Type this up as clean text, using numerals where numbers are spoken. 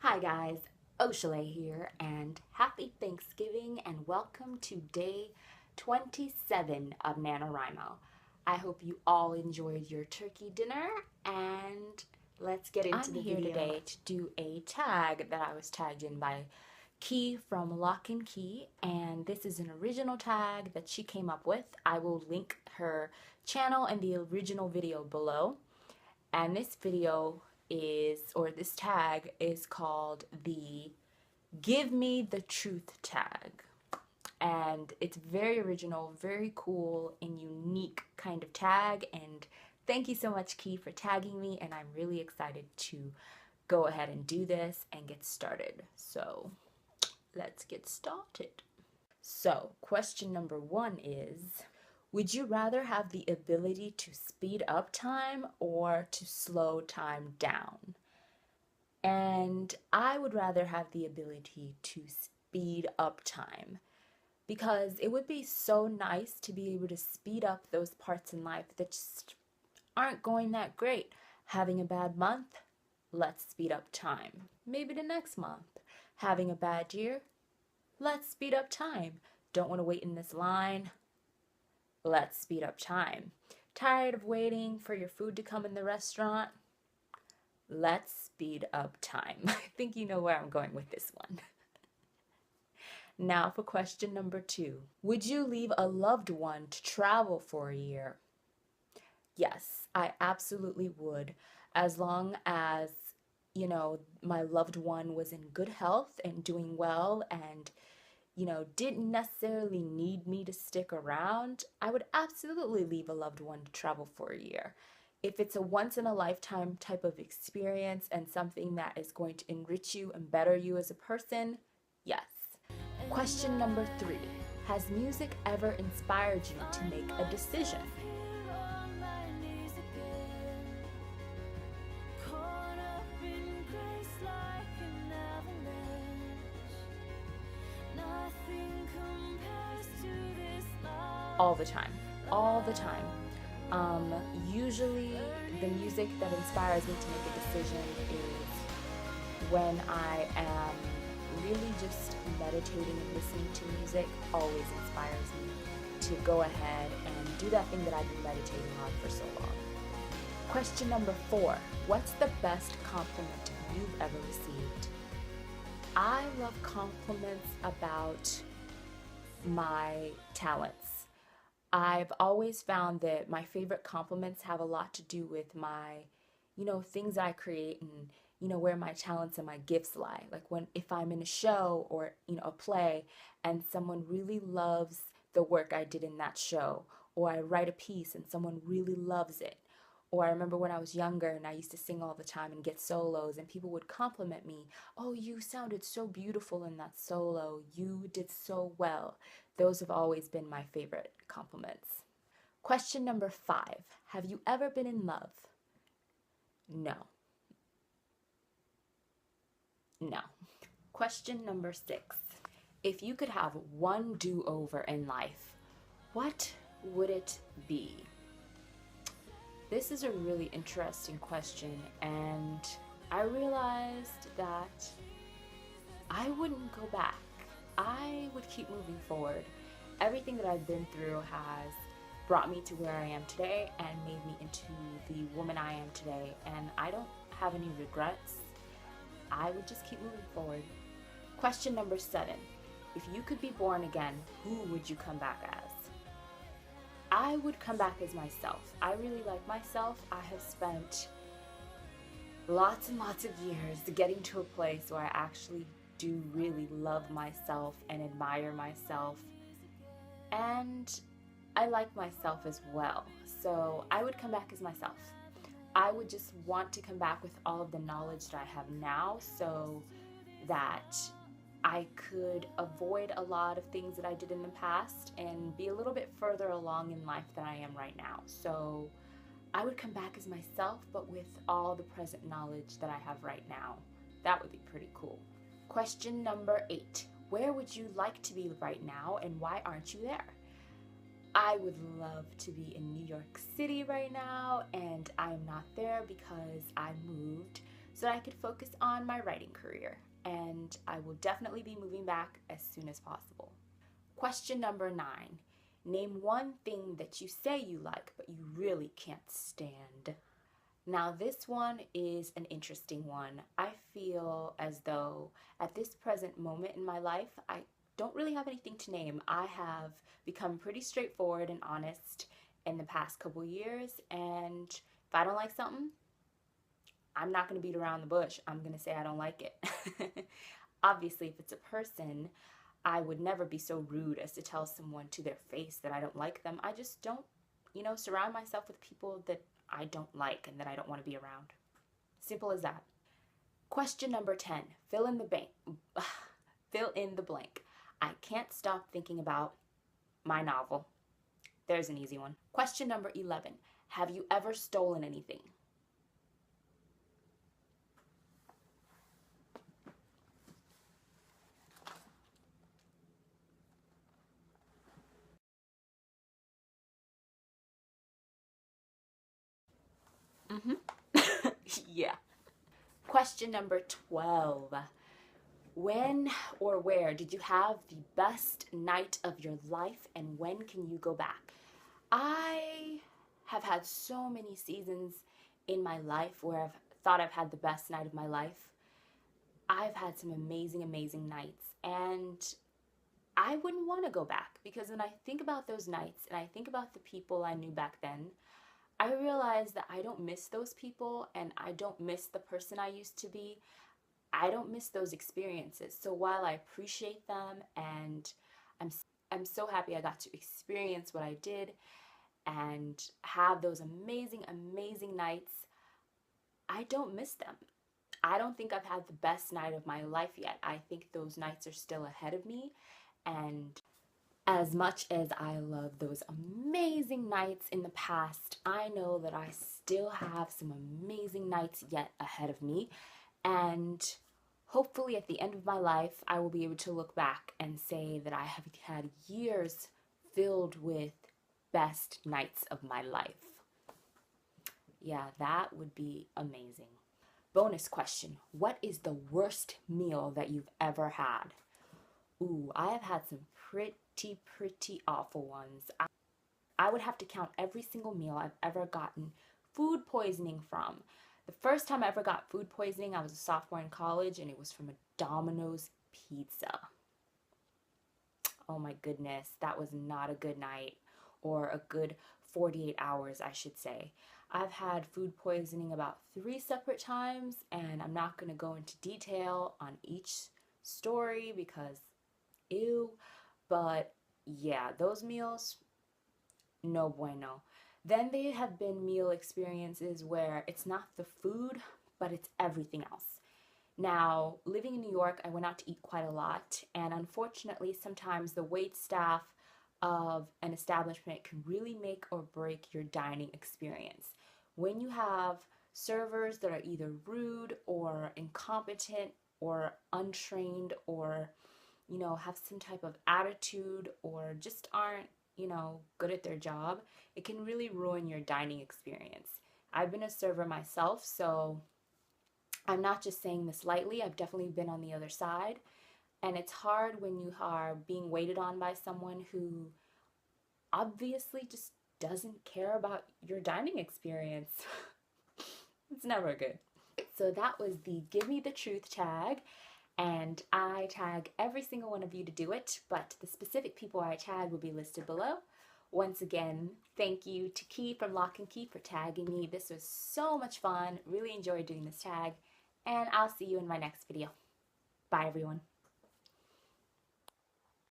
Hi guys, Oshale here, and happy Thanksgiving and welcome to day 27 of NaNoWriMo. I hope you all enjoyed your turkey dinner, and let's get into the video. I'm here today to do a tag that I was tagged in by Key from Lock and Key, and this is an original tag that she came up with. I will link her channel and the original video below, and this video this tag is called the Give Me the Truth tag. And it's very original, very cool, and unique kind of tag. And thank you so much, Key, for tagging me. And I'm really excited to go ahead and do this and get started. So let's get started. So question number 1 is, would you rather have the ability to speed up time or to slow time down? And I would rather have the ability to speed up time, because it would be so nice to be able to speed up those parts in life that just aren't going that great. Having a bad month, let's speed up time. Maybe the next month. Having a bad year, let's speed up time. Don't want to wait in this line, let's speed up time. Tired of waiting for your food to come in the restaurant? Let's speed up time. I think you know where I'm going with this one. Now for question number 2. Would you leave a loved one to travel for a year? Yes, I absolutely would. As long as, my loved one was in good health and doing well and didn't necessarily need me to stick around, I would absolutely leave a loved one to travel for a year. If it's a once-in-a-lifetime type of experience and something that is going to enrich you and better you as a person, yes. Question number 3. Has music ever inspired you to make a decision? All the time. All the time. Usually the music that inspires me to make a decision is when I am really just meditating and listening to music. Always inspires me to go ahead and do that thing that I've been meditating on for so long. Question number 4. What's the best compliment you've ever received? I love compliments about my talents. I've always found that my favorite compliments have a lot to do with my, things I create and, where my talents and my gifts lie. Like if I'm in a show or, a play and someone really loves the work I did in that show, or I write a piece and someone really loves it. Or I remember when I was younger and I used to sing all the time and get solos and people would compliment me. Oh, you sounded so beautiful in that solo. You did so well. Those have always been my favorite compliments. Question number 5. Have you ever been in love? No. No. Question number 6. If you could have one do-over in life, what would it be? This is a really interesting question, and I realized that I wouldn't go back. I would keep moving forward. Everything that I've been through has brought me to where I am today and made me into the woman I am today, and I don't have any regrets. I would just keep moving forward. Question number 7. If you could be born again, who would you come back as? I would come back as myself. I really like myself. I have spent lots and lots of years getting to a place where I actually do really love myself and admire myself. And I like myself as well. So I would come back as myself. I would just want to come back with all of the knowledge that I have now so that I could avoid a lot of things that I did in the past and be a little bit further along in life than I am right now. So I would come back as myself, but with all the present knowledge that I have right now. That would be pretty cool. Question number 8. Where would you like to be right now and why aren't you there? I would love to be in New York City right now, and I'm not there because I moved so that I could focus on my writing career. And I will definitely be moving back as soon as possible. Question number 9. Name one thing that you say you like, but you really can't stand. Now, this one is an interesting one. I feel as though at this present moment in my life, I don't really have anything to name. I have become pretty straightforward and honest in the past couple years, and if I don't like something, I'm not going to beat around the bush. I'm going to say I don't like it. Obviously, if it's a person, I would never be so rude as to tell someone to their face that I don't like them. I just don't, surround myself with people that I don't like and that I don't want to be around. Simple as that. Question number 10. Fill in the blank. Fill in the blank. I can't stop thinking about my novel. There's an easy one. Question number 11. Have you ever stolen anything? Yeah. Question number 12. When or where did you have the best night of your life, and when can you go back? I have had so many seasons in my life where I've thought I've had the best night of my life. I've had some amazing, amazing nights, and I wouldn't want to go back, because when I think about those nights and I think about the people I knew back then, I realize that I don't miss those people and I don't miss the person I used to be. I don't miss those experiences. So while I appreciate them and I'm so happy I got to experience what I did and have those amazing, amazing nights, I don't miss them. I don't think I've had the best night of my life yet. I think those nights are still ahead of me, and as much as I love those amazing nights in the past, I know that I still have some amazing nights yet ahead of me. And hopefully at the end of my life, I will be able to look back and say that I have had years filled with best nights of my life. Yeah, that would be amazing. Bonus question. What is the worst meal that you've ever had? Ooh, I have had some pretty awful ones. I would have to count every single meal I've ever gotten food poisoning from. The first time I ever got food poisoning, I was a sophomore in college, and it was from a Domino's pizza. Oh my goodness, that was not a good night, or a good 48 hours, I should say. I've had food poisoning about 3 separate times, and I'm not going to go into detail on each story because ew, but yeah, those meals, no bueno. Then there have been meal experiences where it's not the food, but it's everything else. Now, living in New York, I went out to eat quite a lot, and unfortunately, sometimes the wait staff of an establishment can really make or break your dining experience. When you have servers that are either rude or incompetent or untrained or have some type of attitude or just aren't, good at their job, it can really ruin your dining experience. I've been a server myself, so I'm not just saying this lightly. I've definitely been on the other side, and it's hard when you are being waited on by someone who obviously just doesn't care about your dining experience. It's never good. So that was the Give Me the Truth tag. And I tag every single one of you to do it, but the specific people I tag will be listed below. Once again, thank you to Key from Lock and Key for tagging me. This was so much fun. Really enjoyed doing this tag, and I'll see you in my next video. Bye, everyone.